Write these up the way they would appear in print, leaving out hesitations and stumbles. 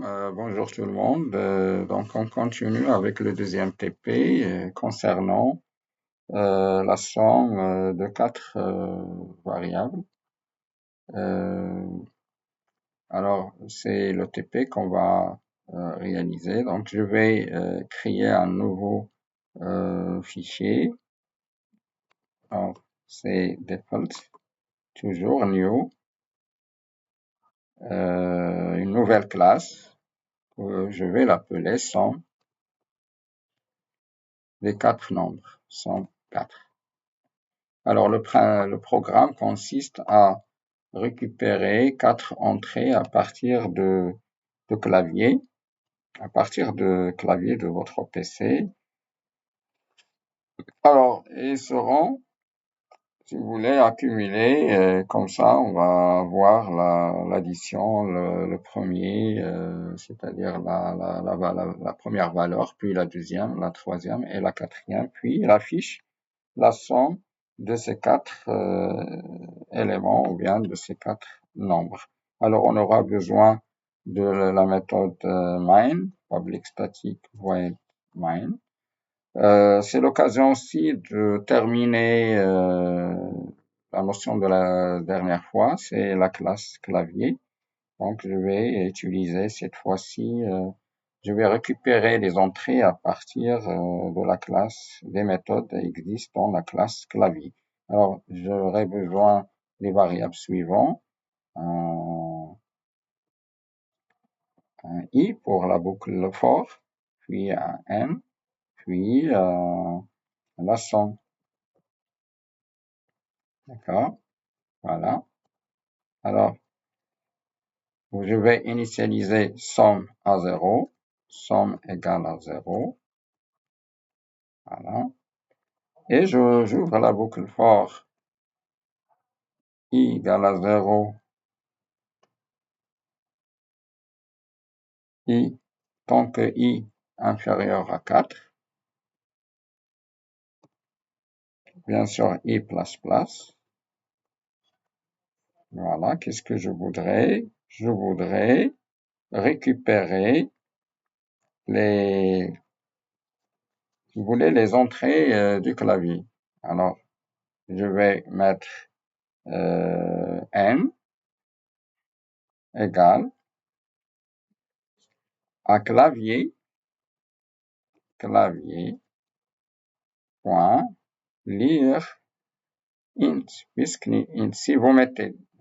Bonjour tout le monde. Donc on continue avec le deuxième TP concernant la somme de quatre variables. Alors c'est le TP qu'on va réaliser. Donc je vais créer un nouveau fichier. Alors c'est default, toujours new, une nouvelle classe. Je vais l'appeler somme des quatre nombres, somme 4. Alors, le programme consiste à récupérer quatre entrées à partir de clavier, de votre PC. Alors, ils seront, si vous voulez, accumulés, comme ça, on va voir l'addition, le premier, c'est-à-dire la première valeur, puis la deuxième, la troisième et la quatrième, puis il affiche la somme de ces quatre éléments ou bien de ces quatre nombres. Alors, on aura besoin de la méthode main, public static void main. C'est l'occasion aussi de terminer la notion de la dernière fois, c'est la classe clavier. Donc, je vais utiliser cette fois-ci, je vais récupérer les entrées à partir de la classe, des méthodes existent dans la classe clavier. Alors, j'aurai besoin des variables suivantes. Un i pour la boucle for, puis un n, puis la somme. D'accord? Voilà. Alors, je vais initialiser somme à 0, somme égale à 0. Voilà. Et j'ouvre la boucle for i égale à 0, i, tant que i inférieur à 4. Bien sûr, i++. Voilà, qu'est-ce que je voudrais? Je voudrais récupérer les, si vous voulez, les entrées du clavier. Alors, je vais mettre n égale à clavier, point, lire, int, puisque int,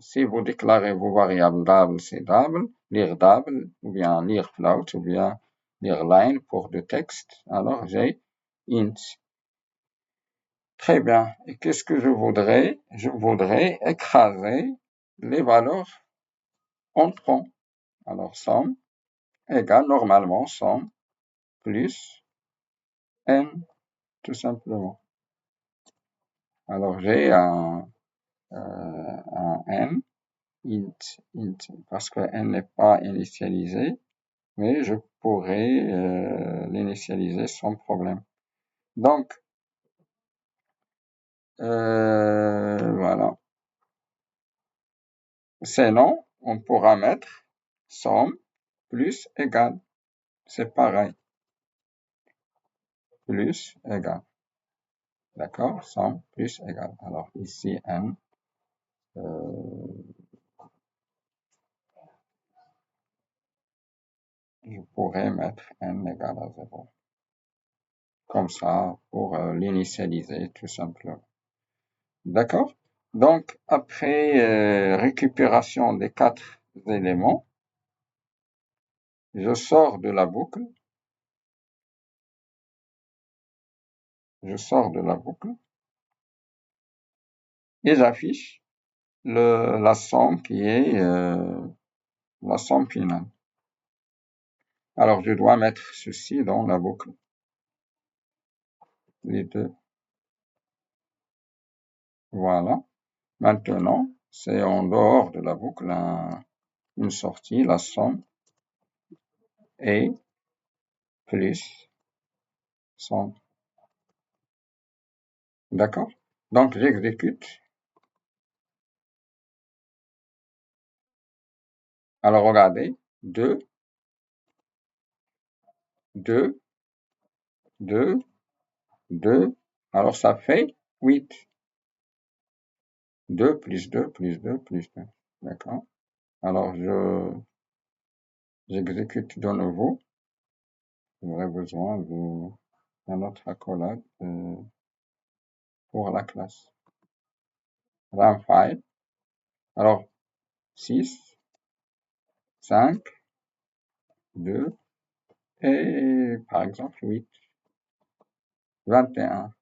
si vous déclarez vos variables double, c'est double, lire double, ou bien lire float, ou bien lire line pour de texte, alors j'ai int. Très bien. Et qu'est-ce que je voudrais? Je voudrais écraser les valeurs entrant. Alors, somme égale normalement somme plus n, tout simplement. Alors, j'ai un n, int, parce que n n'est pas initialisé, mais je pourrais l'initialiser sans problème. Donc, voilà. Sinon, on pourra mettre somme plus égale. C'est pareil. Plus égale. D'accord? Somme plus égale. Alors, ici, n. Je pourrais mettre n égale à 0. Comme ça, pour l'initialiser, tout simplement. D'accord? Donc, après récupération des quatre éléments, je sors de la boucle. Et j'affiche la somme qui est la somme finale. Alors, je dois mettre ceci dans la boucle. Les deux. Voilà. Maintenant, c'est en dehors de la boucle une sortie, la somme est plus somme. D'accord? Donc, j'exécute. Alors, regardez, 2 2, 2, 2. Alors, ça fait 8. 2 plus 2 plus 2 plus 2. D'accord? Alors, j'exécute de nouveau. J'aurais besoin d'un autre accolade pour la classe. RAM file. Alors, 6, 5, 2 et par exemple 8, 21.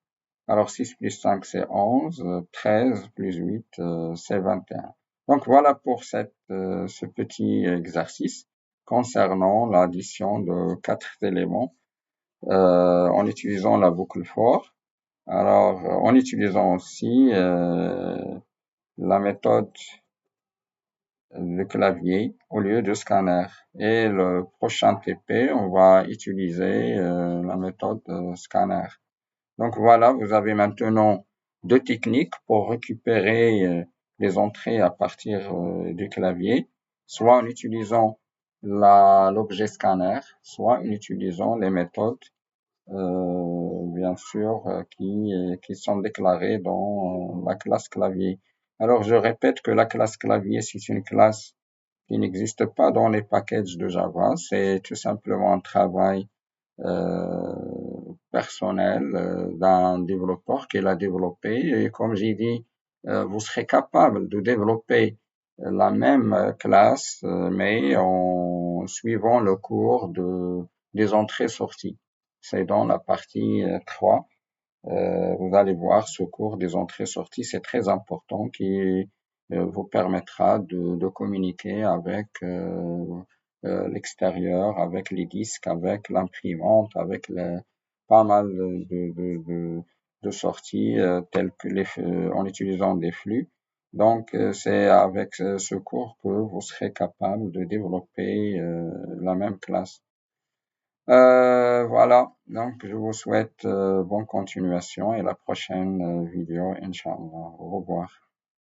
Alors 6 plus 5 c'est 11, 13 plus 8 c'est 21. Donc voilà pour ce petit exercice concernant l'addition de 4 éléments en utilisant la boucle for. Alors en utilisant aussi la méthode de clavier au lieu de scanner. Et le prochain TP, on va utiliser la méthode scanner. Donc voilà, vous avez maintenant deux techniques pour récupérer les entrées à partir du clavier, soit en utilisant l'objet scanner, soit en utilisant les méthodes bien sûr, qui sont déclarées dans la classe clavier. Alors, je répète que la classe clavier, c'est une classe qui n'existe pas dans les packages de Java. C'est tout simplement un travail euh, personnel d'un développeur qui l'a développé. Et comme j'ai dit, vous serez capable de développer la même classe, mais en suivant le cours des entrées-sorties. C'est dans la partie 3. Vous allez voir ce cours des entrées-sorties, c'est très important qui vous permettra de communiquer avec l'extérieur, avec les disques, avec l'imprimante, avec pas mal de sorties telles que en utilisant des flux. Donc, c'est avec ce cours que vous serez capable de développer la même classe. Voilà, donc je vous souhaite bonne continuation et la prochaine vidéo, Inch'Allah. Au revoir.